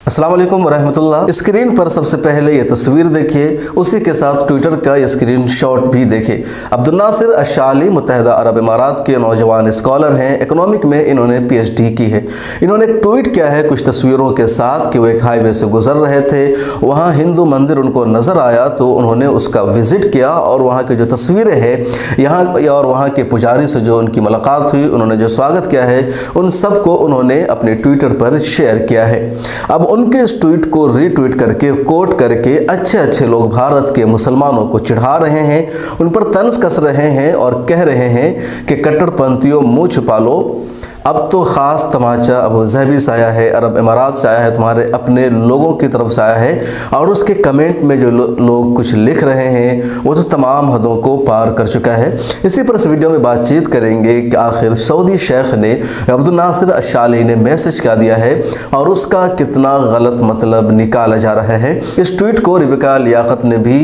अस्सलाम वालेकुम रहमतुल्लाह। स्क्रीन पर सबसे पहले ये तस्वीर देखिए, उसी के साथ ट्विटर का ये स्क्रीन शॉट भी देखिए। अब्दुल नासिर अश-शाली मुत्तहिदा अरब इमारात के नौजवान स्कॉलर हैं। इकोनॉमिक में इन्होंने PhD की है। इन्होंने एक ट्वीट किया है कुछ तस्वीरों के साथ कि वो एक हाईवे से गुजर रहे थे, वहाँ हिंदू मंदिर उनको नज़र आया तो उन्होंने उसका विज़िट किया और वहाँ की जो तस्वीरें हैं यहाँ और वहाँ के पुजारी से जो उनकी मुलाकात हुई, उन्होंने जो स्वागत किया है, उन सब को उन्होंने अपने ट्विटर पर शेयर किया है। अब उनके इस ट्वीट को रीट्वीट करके कोट करके अच्छे लोग भारत के मुसलमानों को चिढ़ा रहे हैं, उन पर तंज कस रहे हैं और कह रहे हैं कि कट्टरपंथियों मुंह छुपा लो, अब तो ख़ास तमाचा अबू ज़हबी से आया है, अरब इमारात से आया है, तुम्हारे अपने लोगों की तरफ से आया है। और उसके कमेंट में जो लोग कुछ लिख रहे हैं वो तो तमाम हदों को पार कर चुका है। इसी पर इस वीडियो में बातचीत करेंगे कि आखिर सऊदी शेख ने अब्दुल नासिर अश-शाली ने मैसेज क्या दिया है और उसका कितना गलत मतलब निकाला जा रहा है। इस ट्वीट को रिबिका लियाकत ने भी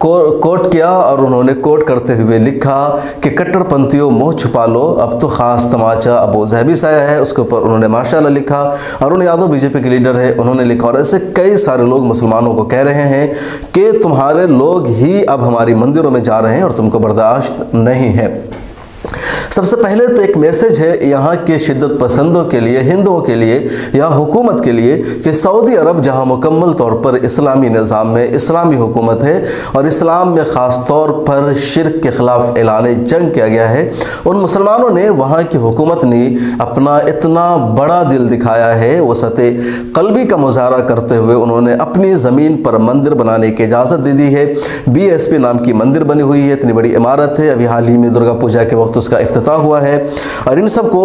कोट किया और उन्होंने कोट करते हुए लिखा कि कट्टरपंथियों मुँह छुपा लो, अब तो ख़ास तमाचा अबू ज़हबी से आया है। उसके ऊपर उन्होंने माशाअल्लाह लिखा। अरुण यादव बीजेपी के लीडर है, उन्होंने लिखा। और ऐसे कई सारे लोग मुसलमानों को कह रहे हैं कि तुम्हारे लोग ही अब हमारी मंदिरों में जा रहे हैं और तुमको बर्दाश्त नहीं है। सबसे पहले तो एक मैसेज है यहाँ के शिद्दत पसंदों के लिए, हिंदुओं के लिए या हुकूमत के लिए कि सऊदी अरब जहाँ मुकम्मल तौर पर इस्लामी निज़ाम में इस्लामी हुकूमत है और इस्लाम में ख़ास तौर पर शिर्क के ख़िलाफ़ ऐलान जंग किया गया है, उन मुसलमानों ने वहाँ की हुकूमत ने अपना इतना बड़ा दिल दिखाया है, वो सतह क़ल्बी का मुज़ाहरा करते हुए उन्होंने अपनी ज़मीन पर मंदिर बनाने की इजाज़त दे दी है। BSP नाम की मंदिर बनी हुई है, इतनी बड़ी इमारत है। अभी हाल ही में दुर्गा पूजा के वक्त उसका इफ्तिताह हुआ है और इन सब को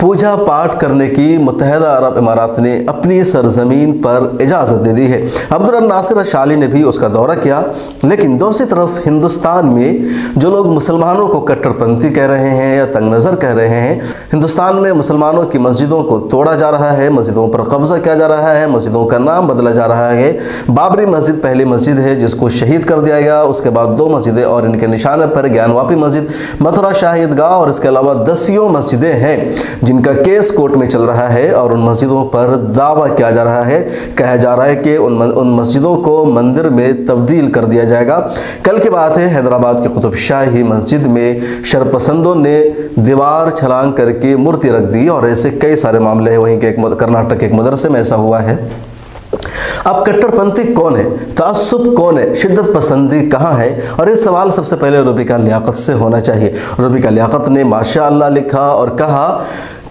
पूजा पाठ करने की मुत्तहिदा अरब इमारात ने अपनी सरजमीन पर इजाज़त दे दी है। अब्दुल नासिर अश-शाली ने भी उसका दौरा किया। लेकिन दूसरी तरफ हिंदुस्तान में जो लोग मुसलमानों को कट्टरपंथी कह रहे हैं या तंग नज़र कह रहे हैं, हिंदुस्तान में मुसलमानों की मस्जिदों को तोड़ा जा रहा है, मस्जिदों पर कब्ज़ा किया जा रहा है, मस्जिदों का नाम बदला जा रहा है। बाबरी मस्जिद पहली मस्जिद है जिसको शहीद कर दिया गया, उसके बाद 2 मस्जिदें और इनके निशाने पर ज्ञानवापी मस्जिद, मथुरा शाही ईदगाह और इसके अलावा 10 मस्जिदें हैं जिनका केस कोर्ट में चल रहा है। और उन मस्जिदों पर दावा किया जा रहा है, कहा जा रहा है कि उन मस्जिदों को मंदिर में तब्दील कर दिया जाएगा। कल की बात है, हैदराबाद के कुतुब शाही मस्जिद में शरपसंदों ने दीवार छलांग करके मूर्ति रख दी और ऐसे कई सारे मामले हैं। वहीं के कर्नाटक के एक मदरसे में ऐसा हुआ है। अब कट्टरपंथी कौन है, तासुब कौन है, शिद्दत पसंदी कहाँ है? और ये सवाल सबसे पहले रिबिका लियाकत से होना चाहिए। रिबिका लियाकत ने माशाअल्लाह लिखा और कहा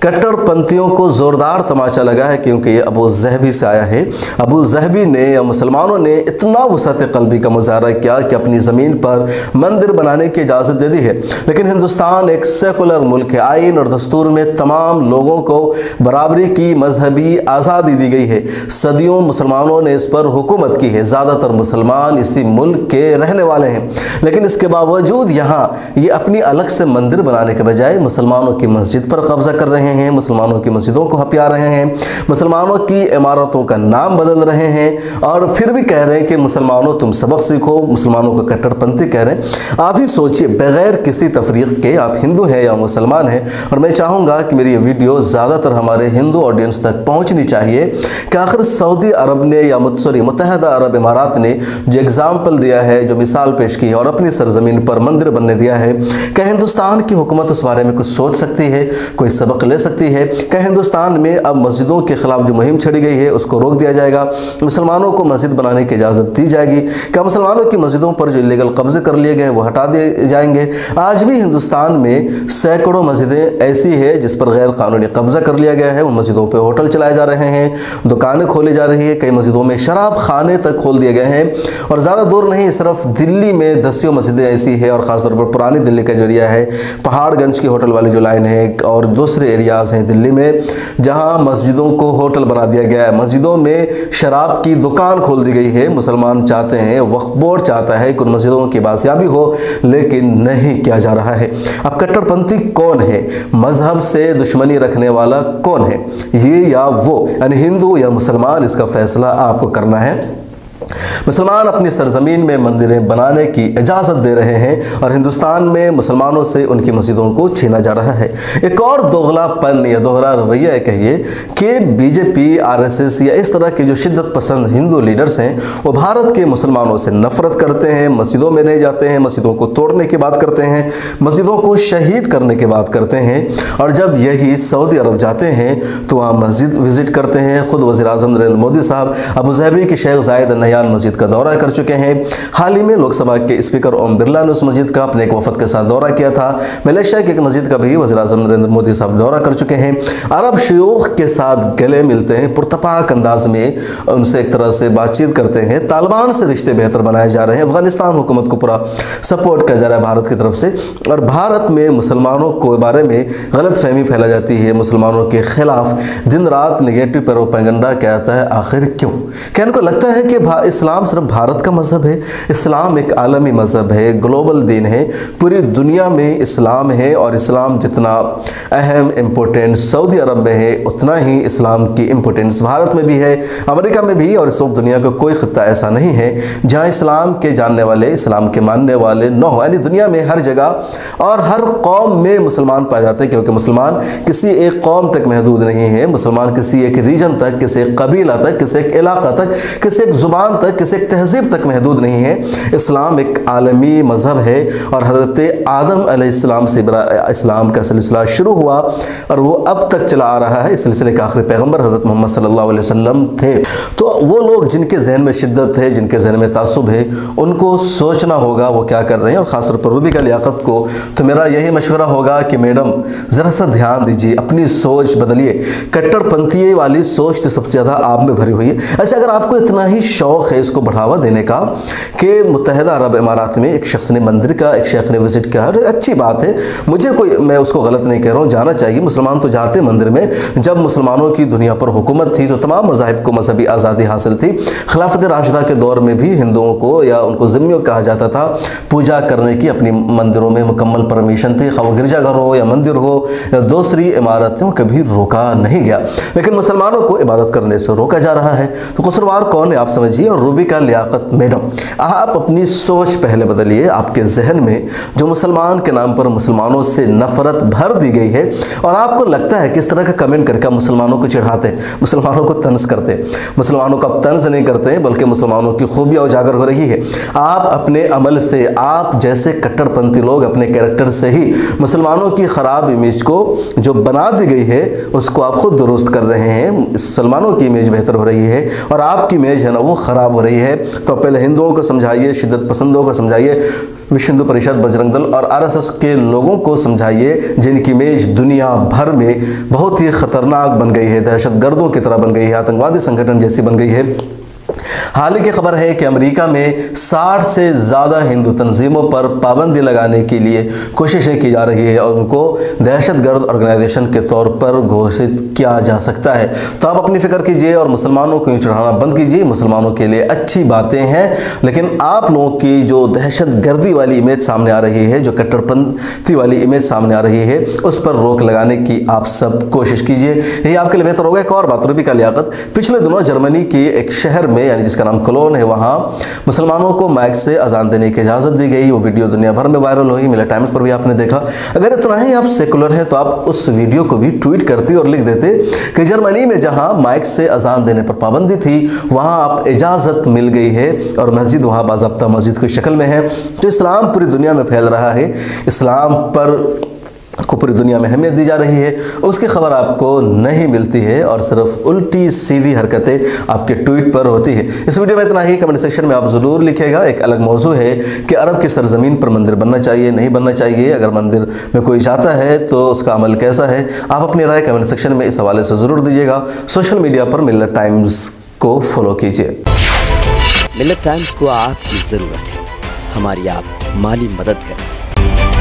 कट्टरपंथियों को ज़ोरदार तमाचा लगा है क्योंकि ये अबू ज़हबी से आया है। अबू ज़हबी ने या मुसलमानों ने इतना वसअत क़ल्बी का मुज़ाहरा किया कि अपनी ज़मीन पर मंदिर बनाने की इजाज़त दे दी है। लेकिन हिंदुस्तान एक सेकुलर मुल्क है, आइन और दस्तूर में तमाम लोगों को बराबरी की मजहबी आज़ादी दी गई है। सदियों मुसलमानों ने इस पर हुकूमत की है, ज़्यादातर मुसलमान इसी मुल्क के रहने वाले हैं। लेकिन इसके बावजूद यहाँ ये अपनी अलग से मंदिर बनाने के बजाय मुसलमानों की मस्जिद पर कब्ज़ा कर रहे हैं, मुसलमानों की मस्जिदों को हथिया रहे हैं, मुसलमानों की इमारतों का नाम बदल रहे हैं और फिर भी कह रहे हैं कि मुसलमानों तुम सबक सीखो, मुसलमानों को कट्टरपंथी कह रहे हैं। आप ही सोचिए, बगैर किसी तफरीक के आप हिंदू हैं या मुसलमान हैं। और मैं चाहूँगा कि मेरी ये वीडियो ज़्यादातर हमारे हिंदू ऑडियंस तक पहुँचनी चाहिए कि आखिर सऊदी अरब ने या मुत्तहिदा अरब इमारात ने जो एग्ज़ाम्पल दिया है, जो मिसाल पेश की है और अपनी सरजमीन पर मंदिर बनने दिया है, क्या हिंदुस्तान की हुकूमत उस बारे में कुछ सोच सकती है, कोई सबक ले सकती है? क्या हिंदुस्तान में अब मस्जिदों के खिलाफ जो मुहिम छड़ी गई है उसको रोक दिया जाएगा? मुसलमानों को मस्जिद बनाने की इजाज़त दी जाएगी? क्या मुसलमानों की मस्जिदों पर जो इलीगल कब्जे कर लिए गए वो हटा दिए जाएंगे? आज भी हिंदुस्तान में सैकड़ों मस्जिदें ऐसी है जिस पर गैर कानूनी कब्जा कर लिया गया है। उन मस्जिदों पर होटल चलाए जा रहे हैं, दुकानें खोली जा रही है, कई मस्जिदों में शराब खाने तक खोल दिए गए हैं। और ज़्यादा दूर नहीं, सिर्फ दिल्ली में 10 मस्जिदें ऐसी है और ख़ासतौर पर पुरानी दिल्ली का जो एरिया है, पहाड़गंज की होटल वाली जो लाइन है और दूसरे एरियाज़ हैं दिल्ली में, जहां मस्जिदों को होटल बना दिया गया है, मस्जिदों में शराब की दुकान खोल दी गई है। मुसलमान चाहते हैं, वक्फ बोर्ड चाहता है कि उन मस्जिदों की बासियाबी हो, लेकिन नहीं किया जा रहा है। अब कट्टरपंथी कौन है, मजहब से दुश्मनी रखने वाला कौन है, ये या वो, यानी हिंदू या मुसलमान? इसका फैसला आपको करना है। मुसलमान अपनी सरजमीन में मंदिरें बनाने की इजाज़त दे रहे हैं और हिंदुस्तान में मुसलमानों से उनकी मस्जिदों को छीना जा रहा है। एक और दोगलापन या दोहरा रवैया कहिए कि बीजेपी, आरएसएस या इस तरह के जो शिद्दत पसंद हिंदू लीडर्स हैं वो भारत के मुसलमानों से नफरत करते हैं, मस्जिदों में नहीं जाते हैं, मस्जिदों को तोड़ने की बात करते हैं, मस्जिदों को शहीद करने की बात करते हैं। और जब यही सऊदी अरब जाते हैं तो वहाँ मस्जिद विजिट करते हैं। खुद वज़ीर-ए-आज़म नरेंद्र मोदी साहब अबू धाबी की शेख ज़ायद अल नहयान मस्जिद का दौरा कर चुके हैं। हाल ही में लोकसभा के स्पीकर ओम बिरला ने उस मस्जिद का अपने एक वफद के साथ दौरा किया था। मलेशिया की एक मस्जिद का भी वज़ीर-ए-आज़म नरेंद्र मोदी साहब दौरा कर चुके हैं। अरब शयूख के साथ गले मिलते हैं, पुरतपाक अंदाज में उनसे एक तरह से बातचीत करते हैं। तालिबान से रिश्ते बेहतर बनाए जा रहे हैं। अफगानिस्तान हुकूमत को पूरा सपोर्ट किया जा रहा है भारत की तरफ से। और भारत में मुसलमानों के बारे में गलत फहमी फैला जाती है, मुसलमानों के खिलाफ दिन रात नेगेटिव प्रोपेगेंडा कहता है। आखिर क्यों? क्या इनको लगता है कि इस्लाम सिर्फ भारत का मज़हब है? इस्लाम एक आलमी मज़हब है, ग्लोबल दीन है, पूरी दुनिया में इस्लाम है। और इस्लाम जितना अहम इम्पोर्टेंस सऊदी अरब में है उतना ही इस्लाम की इम्पोर्टेंस भारत में भी है, अमेरिका में भी। और इस वक्त दुनिया का कोई ख़ित्ता ऐसा नहीं है जहाँ इस्लाम के जानने वाले, इस्लाम के मानने वाले न हो। यानी दुनिया में हर जगह और हर कौम में मुसलमान पाए जाते हैं, क्योंकि मुसलमान किसी एक कौम तक महदूद नहीं है। मुसलमान किसी एक रीजन तक, किसी एक कबीला तक, किसी एक इलाका तक, किसी एक ज़ुबान तक, किसी एक तहजीब तक महदूद नहीं है। इस्लाम एक आलमी मज़हब है और हज़रत आदम अलैहिस्सलाम से इस्लाम का सिलसिला शुरू हुआ और वो अब तक चला आ रहा है। इस सिलसिले के आखिरी पैगम्बर हज़रत मोहम्मद सल्लल्लाहु अलैहि वसल्लम थे। तो वो लोग जिनके जहन में शिद्दत है, जिनके जहन में तासुब है, उनको सोचना होगा वो क्या कर रहे हैं। और ख़ासतौर पर रूबिका लियाकत को तो मेरा यही मशवरा होगा कि मैडम ज़रा सा ध्यान दीजिए, अपनी सोच बदलिए। कट्टरपंथी वाली सोच तो सबसे ज़्यादा आप में भरी हुई है। अच्छा, अगर आपको इतना ही शौक़ है इसको बढ़ावा देने का कि मुत्तहिदा अरब इमारात में एक शख्स ने मंदिर का, एक शेख ने विज़िट किया, अच्छी बात है, मुझे कोई, मैं उसको गलत नहीं कह रहा हूँ, जाना चाहिए। मुसलमान तो जाते मंदिर में। जब मुसलमानों की दुनिया पर हुकूमत थी तो तमाम मज़ाहिब को मजहबी आज़ादी हासिल थी। खिलाफत राशिदा के दौर में भी हिंदुओं को या उनको ज़िम्मियों कहा जाता था, पूजा करने की अपनी मंदिरों में मुकम्मल परमिशन थी। खा वो गिरजाघर हो या मंदिर हो या दूसरी इमारतें, कभी रोका नहीं गया। लेकिन मुसलमानों को इबादत करने से रोका जा रहा है। तो कसूरवार कौन है आप समझिए। और रूबिका लियाकत मैडम, आप अपनी सोच पहले बदलिए। आपके जहन में जो मुसलमान के नाम पर मुसलमानों से नफरत भर दी गई है और आपको लगता है कि इस तरह का कमेंट करके मुसलमानों को चिढ़ाते, मुसलमानों को तंज करते, मुसलमानों को अब तंज नहीं करते हैं बल्कि मुसलमानों की खूबियाँ उजागर हो रही है। आप अपने अमल से, आप जैसे कट्टरपंथी लोग अपने कैरेक्टर से ही मुसलमानों की ख़राब इमेज को जो बना दी गई है उसको आप खुद दुरुस्त कर रहे हैं। मुसलमानों की इमेज बेहतर हो रही है और आपकी इमेज है ना वो ख़राब हो रही है। तो पहले हिंदुओं को समझाइए, शिद्दत पसंदों को समझाइए, विश्व हिंदू परिषद, बजरंग दल और आरएसएस के लोगों को समझाइए जिनकी इमेज दुनिया भर में बहुत ही ख़तरनाक बन गई है, दहशतगर्दों की तरह बन गई है, आतंकवादी संगठन जैसी बन गई है। हाल ही की खबर है कि अमेरिका में 60 से ज़्यादा हिंदू तंजीमों पर पाबंदी लगाने के लिए कोशिशें की जा रही है और उनको दहशतगर्द ऑर्गेनाइजेशन के तौर पर घोषित किया जा सकता है। तो आप अपनी फ़िक्र कीजिए और मुसलमानों को चढ़ाना बंद कीजिए। मुसलमानों के लिए अच्छी बातें हैं, लेकिन आप लोगों की जो दहशतगर्दी वाली इमेज सामने आ रही है, जो कट्टरपंथी वाली इमेज सामने आ रही है, उस पर रोक लगाने की आप सब कोशिश कीजिए। यही आपके लिए बेहतर होगा। एक और बात, रूबिका लियाकत, पिछले दिनों जर्मनी के एक शहर में यानी जिसका नाम कोलोन है, वहाँ मुसलमानों को माइक से अजान देने की इजाज़त दी गई। वो वीडियो दुनिया भर में वायरल हुई, मिला टाइम्स पर भी आपने देखा। अगर इतना ही आप सेकुलर हैं तो आप उस वीडियो को भी ट्वीट करते और लिख देते कि जर्मनी में जहाँ माइक से अजान देने पर पाबंदी थी वहाँ आप इजाज़त मिल गई है और मस्जिद वहाँ बाज़ाब्ता मस्जिद की शक्ल में है। तो इस्लाम पूरी दुनिया में फैल रहा है, इस्लाम पर को पूरी दुनिया में अहमियत दी जा रही है, उसकी खबर आपको नहीं मिलती है और सिर्फ उल्टी सीधी हरकतें आपके ट्वीट पर होती है। इस वीडियो में इतना ही। कमेंट सेक्शन में आप ज़रूर लिखिएगा। एक अलग मौजू है कि अरब की सरजमीन पर मंदिर बनना चाहिए, नहीं बनना चाहिए। अगर मंदिर में कोई जाता है तो उसका अमल कैसा है, आप अपनी राय कमेंट सेक्शन में इस हवाले से ज़रूर दीजिएगा। सोशल मीडिया पर मिल्लत टाइम्स को फॉलो कीजिए। मिल्लत टाइम्स को आपकी ज़रूरत है, हमारी आप माली मदद करें।